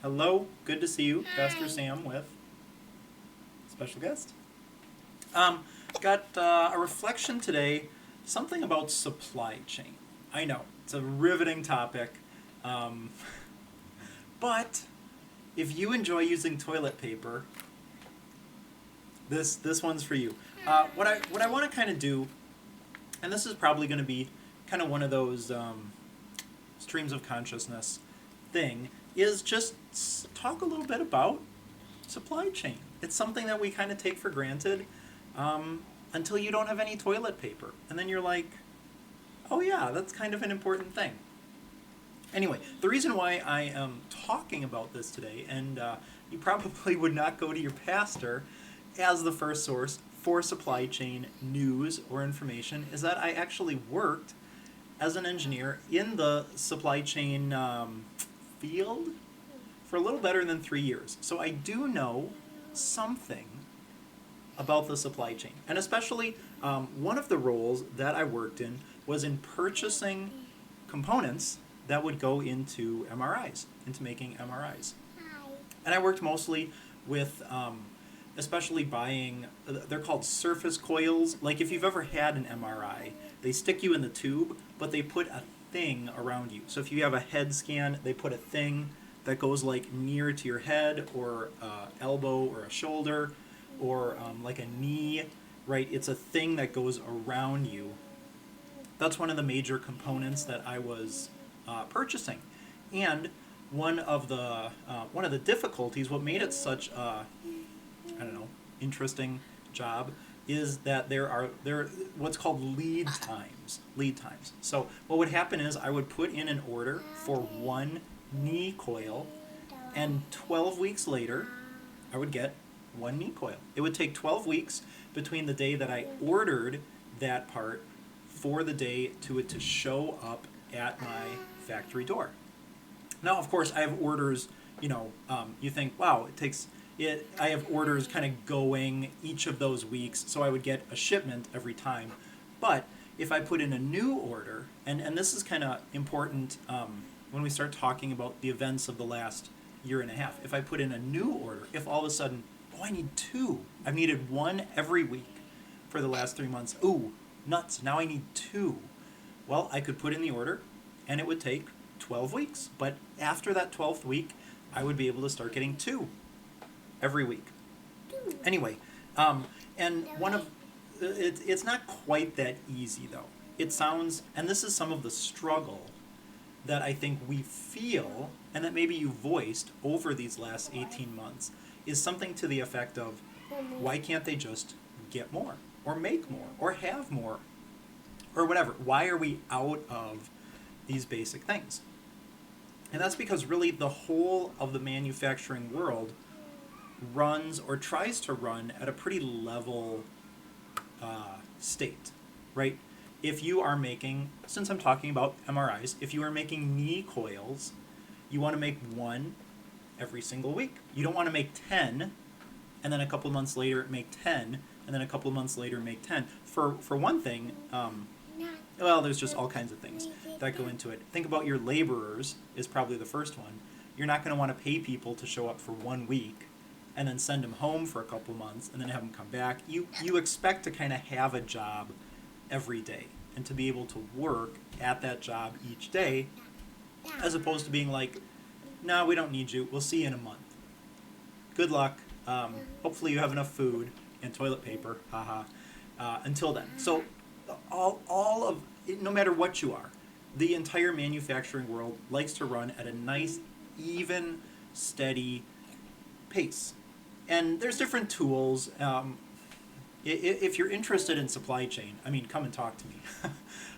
Hello, good to see you, Pastor Hi. Sam with special guest. Um, got a reflection today, something about supply chain. I know it's a riveting topic, um, but if you enjoy using toilet paper, this one's for you. What I Hi. want to kind of do, and this is probably going to be kind of one of those streams of consciousness thing, is just talk a little bit about supply chain. It's something that we kind of take for granted until you don't have any toilet paper. And then you're like, oh, yeah, that's kind of an important thing. Anyway, the reason why I am talking about this today, and you probably would not go to your pastor as the first source for supply chain news or information, is that I actually worked as an engineer in the supply chain field for a little better than 3 years. So I do know something about the supply chain. And especially one of the roles that I worked in was in purchasing components that would go into MRIs, into making MRIs. And I worked mostly with, especially buying, they're called surface coils. Like if you've ever had an MRI, they stick you in the tube, but they put a thing around you. So if you have a head scan, they put a thing that goes like near to your head or elbow or a shoulder or like a knee, right? It's a thing that goes around you. That's one of the major components that I was purchasing, and one of the difficulties, what made it such a I don't know interesting job, is that there what's called lead times. Lead times. So what would happen is I would put in an order for one knee coil, and 12 weeks later, I would get one knee coil. It would take 12 weeks between the day that I ordered that part for the day to it to show up at my factory door. Now, of course, I have orders. You think, wow, it takes it. I have orders kind of going each of those weeks, so I would get a shipment every time. But if I put in a new order, and this is kind of important when we start talking about the events of the last year and a half. If I put in a new order, if all of a sudden, oh, I need two. I've needed one every week for the last 3 months. Ooh, nuts! Now I need two. Well, I could put in the order, and it would take 12 weeks. But after that 12th week, I would be able to start getting two every week. Anyway, and one of it's not quite that easy though. It sounds, and this is some of the struggle that I think we feel, and that maybe you voiced over these last 18 months, is something to the effect of, why can't they just get more, or make more, or have more, or whatever? Why are we out of these basic things? And that's because really the whole of the manufacturing world runs or tries to run at a pretty level state, right? If you are making, since I'm talking about MRIs, if you are making knee coils, you want to make one every single week. You don't want to make 10 and then a couple of months later make 10 and then a couple of months later make 10. For one thing, well, there's just all kinds of things that go into it. Think about your laborers is probably the first one. You're not going to want to pay people to show up for 1 week and then send them home for a couple months and then have them come back. You expect to kind of have a job every day and to be able to work at that job each day, as opposed to being like, no, we don't need you. We'll see you in a month. Good luck. Hopefully you have enough food and toilet paper. Haha. Until then. So all of, no matter what you are, the entire manufacturing world likes to run at a nice, even, steady pace. And there's different tools. If you're interested in supply chain, I mean, come and talk to me.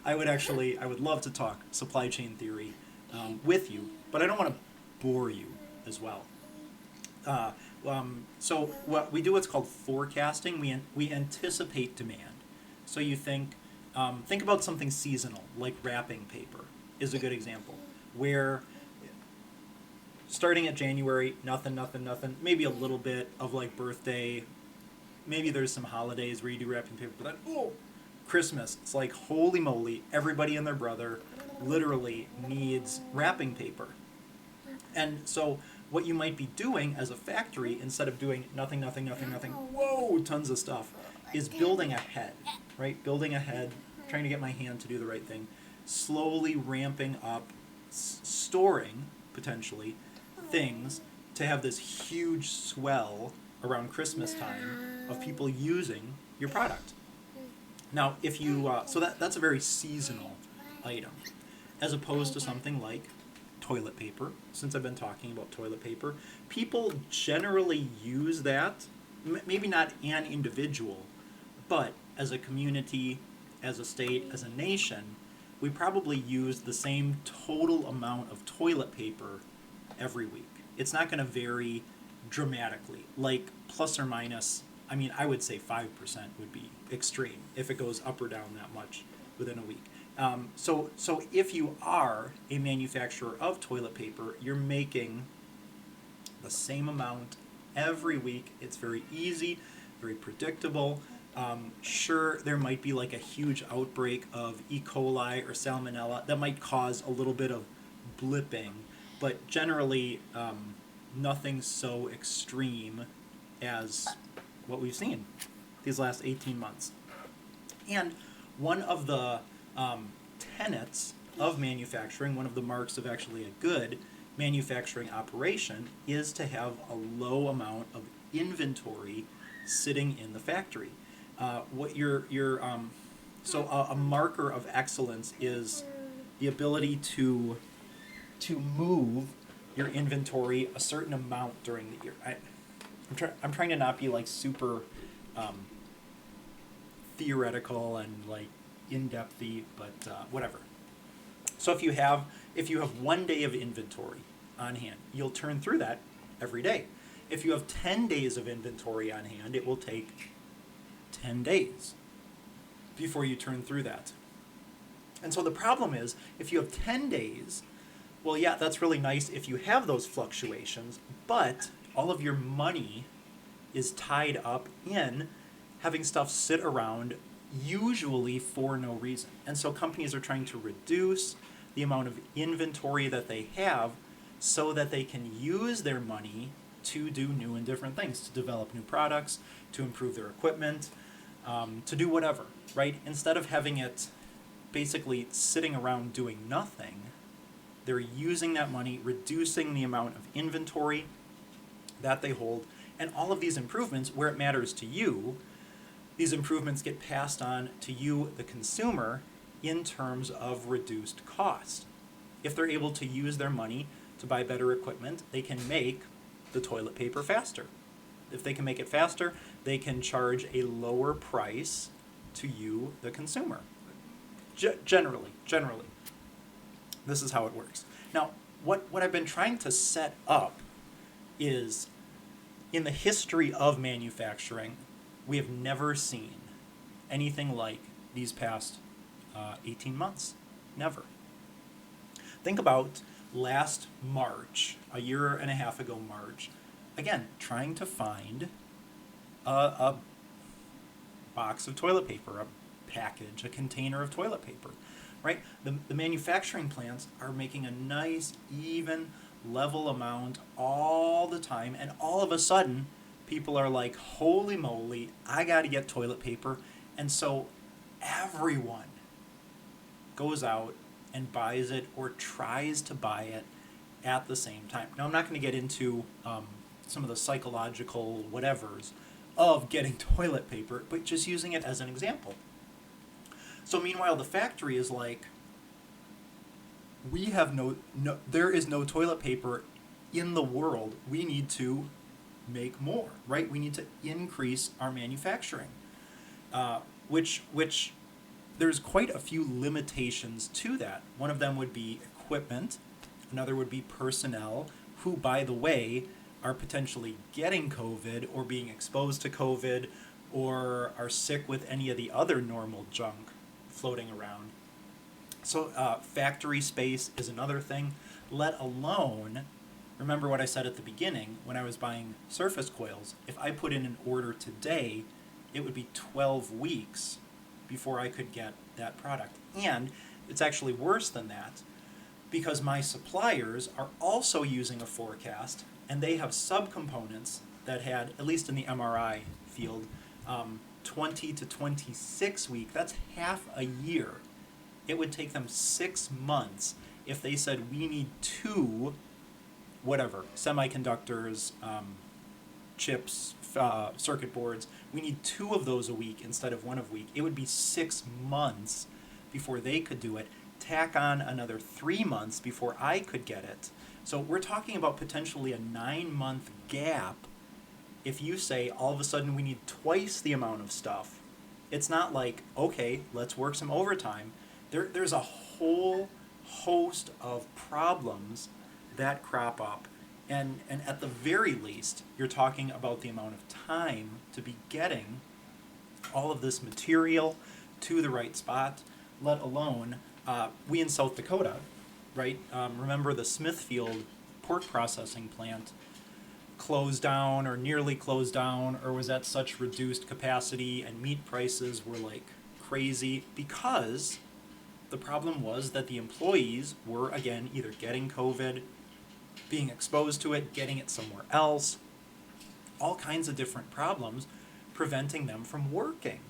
I would love to talk supply chain theory with you, but I don't want to bore you as well. Uh, so what we do, what's called forecasting. We anticipate demand. So you think about something seasonal, like wrapping paper is a good example, where starting at January, nothing, nothing, nothing. Maybe a little bit of like birthday. Maybe there's some holidays where you do wrapping paper, but then, oh, Christmas. It's like, holy moly, everybody and their brother literally needs wrapping paper. And so what you might be doing as a factory, instead of doing nothing, nothing, nothing, nothing, whoa, tons of stuff, is building ahead, right? Building ahead, trying to get my hand to do the right thing, slowly ramping up, storing, potentially, things to have this huge swell around Christmas time of people using your product. Now, if you, so that's a very seasonal item, as opposed to something like toilet paper. Since I've been talking about toilet paper, people generally use that, maybe not an individual, but as a community, as a state, as a nation, we probably use the same total amount of toilet paper every week. It's not going to vary dramatically, like plus or minus. I mean, I would say 5% would be extreme if it goes up or down that much within a week. So if you are a manufacturer of toilet paper, you're making the same amount every week. It's very easy, very predictable. Sure, there might be like a huge outbreak of E. coli or salmonella that might cause a little bit of blipping, but generally nothing so extreme as what we've seen these last 18 months. And one of the tenets of manufacturing, one of the marks of actually a good manufacturing operation, is to have a low amount of inventory sitting in the factory. So a marker of excellence is the ability to move your inventory a certain amount during the year. I'm trying to not be like super theoretical and like in-depthy, but whatever. So if you have 1 day of inventory on hand, you'll turn through that every day. If you have 10 days of inventory on hand, it will take 10 days before you turn through that. And so the problem is, if you have 10 days, well, yeah, that's really nice if you have those fluctuations, but all of your money is tied up in having stuff sit around, usually for no reason. And so companies are trying to reduce the amount of inventory that they have so that they can use their money to do new and different things, to develop new products, to improve their equipment, to do whatever, right? Instead of having it basically sitting around doing nothing, they're using that money, reducing the amount of inventory that they hold, and all of these improvements, where it matters to you, these improvements get passed on to you, the consumer, in terms of reduced cost. If they're able to use their money to buy better equipment, they can make the toilet paper faster. If they can make it faster, they can charge a lower price to you, the consumer. Generally. This is how it works. Now, what I've been trying to set up is, in the history of manufacturing, we have never seen anything like these past 18 months. Never. Think about last March, a year and a half ago March, again, trying to find a box of toilet paper, a package, a container of toilet paper, right? The manufacturing plants are making a nice, even, level amount all the time, and all of a sudden, people are like, holy moly, I gotta get toilet paper. And so everyone goes out and buys it or tries to buy it at the same time. Now, I'm not going to get into some of the psychological whatevers of getting toilet paper, but just using it as an example. So meanwhile, the factory is like, we have there is no toilet paper in the world. We need to make more, right? We need to increase our manufacturing, which there's quite a few limitations to that. One of them would be equipment. Another would be personnel, who, by the way, are potentially getting COVID or being exposed to COVID or are sick with any of the other normal junk floating around. So factory space is another thing, let alone, remember what I said at the beginning, when I was buying surface coils, if I put in an order today, it would be 12 weeks before I could get that product. And it's actually worse than that. because my suppliers are also using a forecast, and they have subcomponents that had, at least in the MRI field, 20 to 26 week. That's half a year. It would take them 6 months if they said we need two, whatever, semiconductors, chips, circuit boards. We need two of those a week instead of one a week. It would be 6 months before they could do it. Tack on another 3 months before I could get it. So we're talking about potentially a 9-month gap. If you say all of a sudden we need twice the amount of stuff, it's not like, okay, let's work some overtime. There's a whole host of problems that crop up. And at the very least, you're talking about the amount of time to be getting all of this material to the right spot, let alone we in South Dakota, right? Remember the Smithfield pork processing plant closed down or nearly closed down, or was at such reduced capacity, and meat prices were like crazy because the problem was that the employees were, again, either getting COVID, being exposed to it, getting it somewhere else, all kinds of different problems preventing them from working.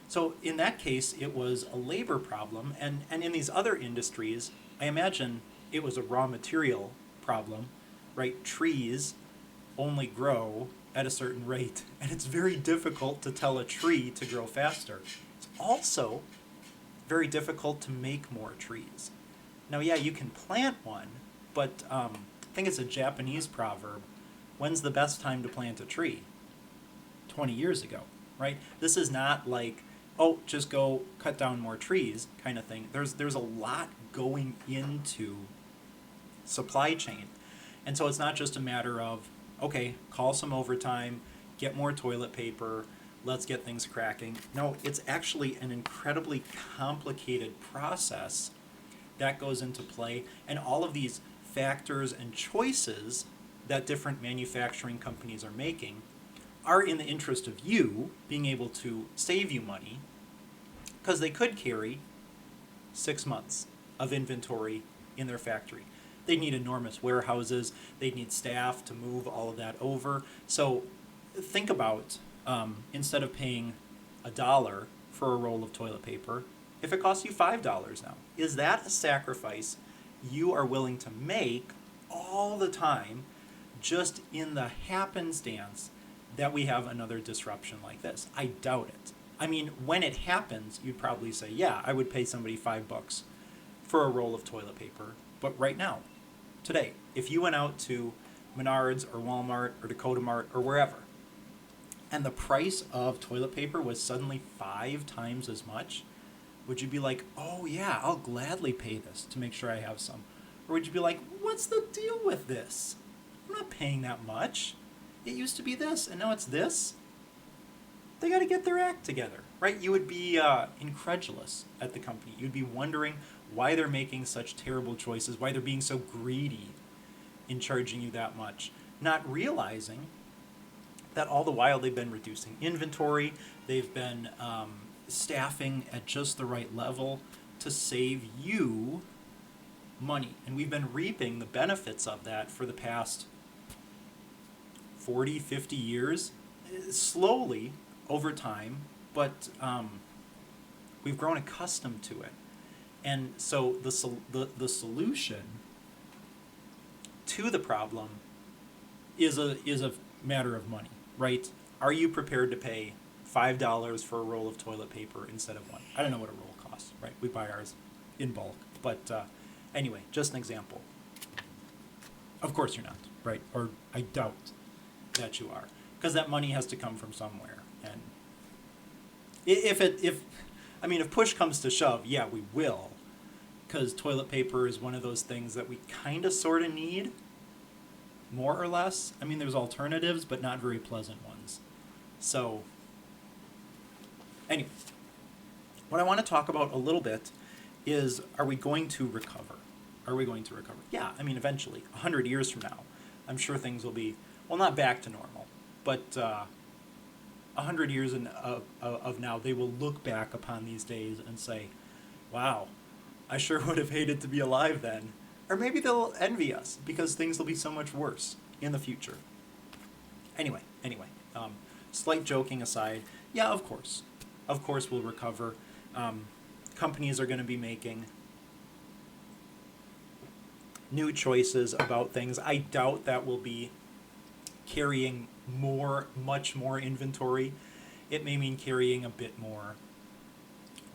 So in that case, it was a labor problem, and in these other industries, I imagine it was a raw material problem, right? Trees only grow at a certain rate, and it's very difficult to tell a tree to grow faster. It's also very difficult to make more trees. Now, yeah, you can plant one, but I think it's a Japanese proverb, when's the best time to plant a tree? 20 years ago, right? This is not like, oh, just go cut down more trees kind of thing. There's a lot going into supply chain. And so it's not just a matter of, okay, call some overtime, get more toilet paper, let's get things cracking. No, it's actually an incredibly complicated process that goes into play, and all of these factors and choices that different manufacturing companies are making are in the interest of you being able to save you money, because they could carry 6 months of inventory in their factory. They'd need enormous warehouses, they'd need staff to move all of that over. So think about, instead of paying $1 for a roll of toilet paper, if it costs you $5 now, is that a sacrifice you are willing to make all the time just in the happenstance that we have another disruption like this? I doubt it. I mean, when it happens, you'd probably say, yeah, I would pay somebody $5 for a roll of toilet paper. But right now, today, if you went out to Menards or Walmart or Dakota Mart or wherever, and the price of toilet paper was suddenly 5 times as much, would you be like, oh yeah, I'll gladly pay this to make sure I have some? Or would you be like, what's the deal with this? I'm not paying that much. It used to be this, and now it's this? They got to get their act together, right? You would be incredulous at the company. You'd be wondering why they're making such terrible choices, why they're being so greedy in charging you that much, not realizing that all the while they've been reducing inventory, they've been staffing at just the right level to save you money. And we've been reaping the benefits of that for the past 40, 50 years, slowly over time, but we've grown accustomed to it. And so the solution to the problem is a matter of money, right? Are you prepared to pay $5 for a roll of toilet paper instead of one? I don't know what a roll costs, right? We buy ours in bulk. But anyway, just an example. Of course you're not, right? Or I doubt that you are, because that money has to come from somewhere. And if push comes to shove, yeah, we will, because toilet paper is one of those things that we kind of sort of need, more or less. I mean, there's alternatives, but not very pleasant ones. So anyway, what I want to talk about a little bit is, are we going to recover? Are we going to recover? Yeah, I mean, eventually, 100 years from now, I'm sure things will be, well, not back to normal, but 100 years of now, they will look back upon these days and say, wow, I sure would have hated to be alive then. Or maybe they'll envy us because things will be so much worse in the future. Anyway, slight joking aside, yeah, of course we'll recover. Companies are going to be making new choices about things. I doubt that will be carrying much more inventory. It may mean carrying a bit more.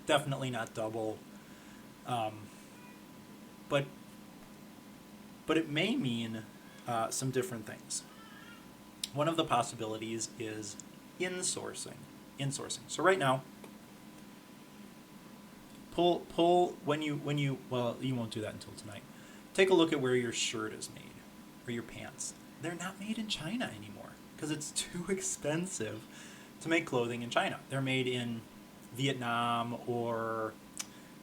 Definitely not double. But it may mean some different things. One of the possibilities is insourcing. So right now, pull when you well, you won't do that until tonight. Take a look at where your shirt is made, or your pants. They're not made in China anymore because it's too expensive to make clothing in China. They're made in Vietnam or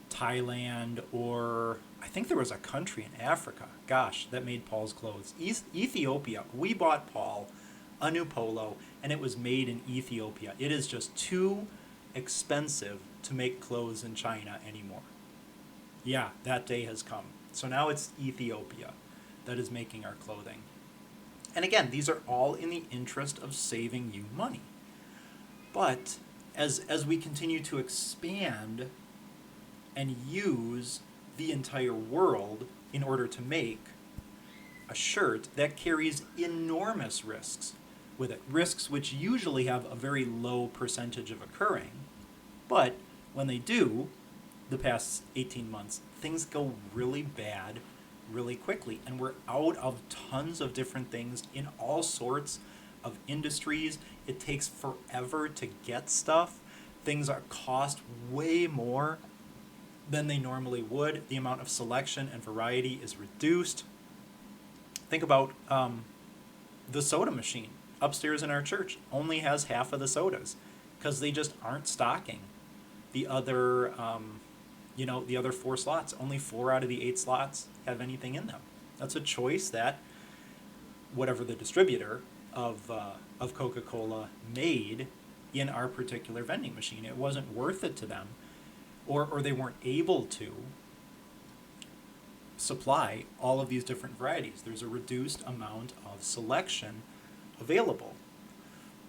Thailand, or I think there was a country in Africa, gosh, that made Paul's clothes. Ethiopia. We bought Paul a new polo, and it was made in Ethiopia. It is just too expensive to make clothes in China anymore. Yeah, that day has come. So now it's Ethiopia that is making our clothing. And again, these are all in the interest of saving you money. But as we continue to expand and use the entire world in order to make a shirt, that carries enormous risks with it. Risks which usually have a very low percentage of occurring. But when they do, the past 18 months, things go really bad really quickly. And we're out of tons of different things in all sorts of industries. It takes forever to get stuff. Things cost way more than they normally would. The amount of selection and variety is reduced. Think about the soda machine upstairs in our church only has half of the sodas because they just aren't stocking the other the other 4 slots. Only 4 out of the 8 slots have anything in them. That's a choice that whatever the distributor of Coca-Cola made in our particular vending machine. It wasn't worth it to them, or they weren't able to supply all of these different varieties. There's a reduced amount of selection available.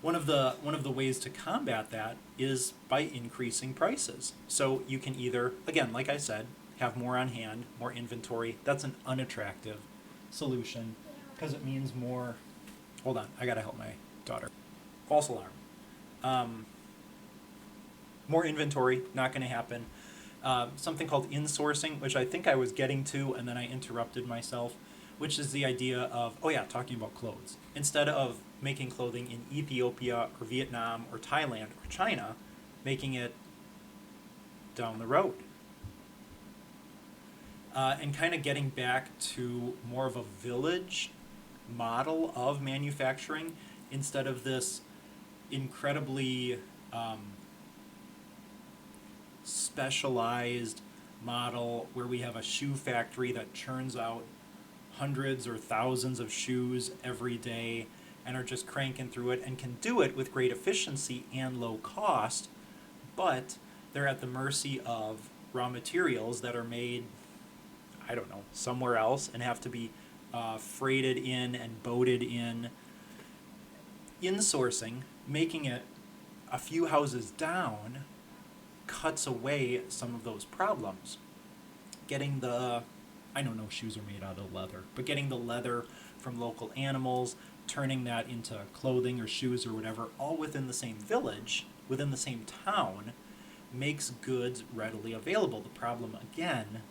One of the ways to combat that is by increasing prices. So you can either, again, like I said, have more on hand, more inventory. That's an unattractive solution because it means more. Hold on, I gotta help my daughter. False alarm. More inventory, not going to happen. Something called insourcing, which I think I was getting to, and then I interrupted myself, which is the idea of, talking about clothes. Instead of making clothing in Ethiopia or Vietnam or Thailand or China, making it down the road. And kind of getting back to more of a village model of manufacturing instead of this incredibly specialized model where we have a shoe factory that churns out hundreds or thousands of shoes every day and are just cranking through it and can do it with great efficiency and low cost, but they're at the mercy of raw materials that are made, I don't know, somewhere else and have to be freighted in and boated in. Insourcing, making it a few houses down, cuts away some of those problems. Getting I don't know, shoes are made out of leather, but getting the leather from local animals, turning that into clothing or shoes or whatever, all within the same village, within the same town, makes goods readily available. The problem, again,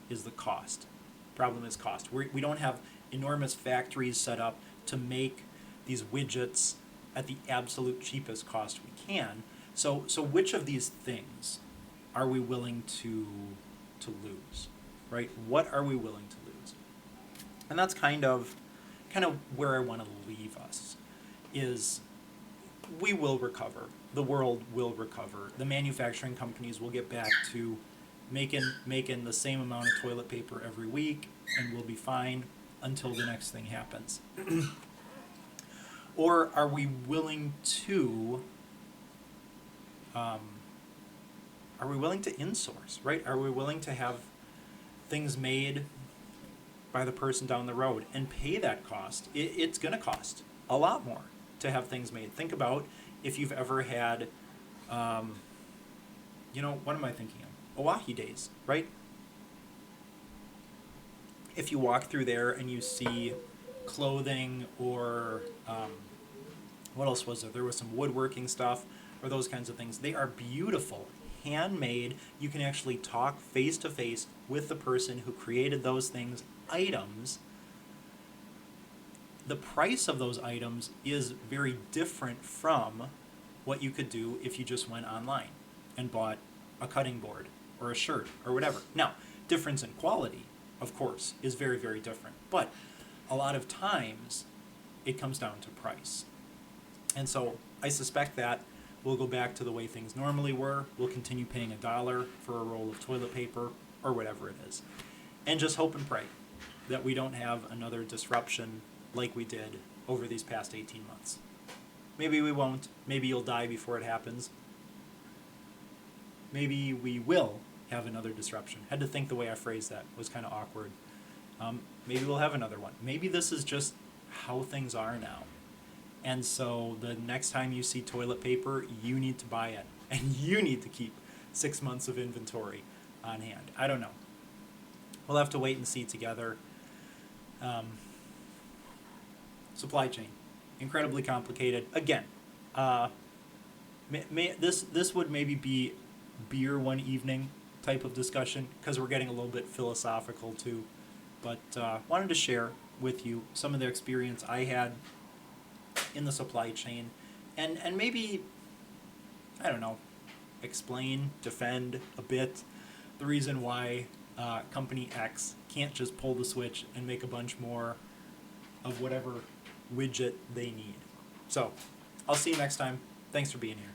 is the cost. Problem is cost. We don't have enormous factories set up to make these widgets at the absolute cheapest cost we can. So which of these things are we willing to lose, right? What are we willing to lose? And that's kind of where I want to leave us, is we will recover. The world will recover. The manufacturing companies will get back to making the same amount of toilet paper every week, and we'll be fine until the next thing happens. Or are we willing to insource, right? Are we willing to have things made by the person down the road and pay that cost. It's going to cost a lot more to have things made. Think about if you've ever had, what am I thinking of? Oahe days, right? If you walk through there and you see clothing or what else was there? There was some woodworking stuff or those kinds of things. They are beautiful, handmade. You can actually talk face to face with the person who created those things, items. The price of those items is very different from what you could do if you just went online and bought a cutting board or a shirt or whatever. Now, difference in quality, of course, is very, very different. But a lot of times, it comes down to price. And so I suspect that we'll go back to the way things normally were. We'll continue paying $1 for a roll of toilet paper or whatever it is. And just hope and pray that we don't have another disruption like we did over these past 18 months. Maybe we won't. Maybe you'll die before it happens. Maybe we will have another disruption. Had to think the way I phrased that. It was kind of awkward. Maybe we'll have another one. Maybe this is just how things are now. And so the next time you see toilet paper, you need to buy it. And you need to keep 6 months of inventory on hand. I don't know. We'll have to wait and see together. Supply chain. Incredibly complicated. Again, this would maybe be beer one evening type of discussion because we're getting a little bit philosophical too. But wanted to share with you some of the experience I had in the supply chain and maybe, I don't know, explain, defend a bit the reason why Company X can't just pull the switch and make a bunch more of whatever widget they need. So, I'll see you next time. Thanks for being here.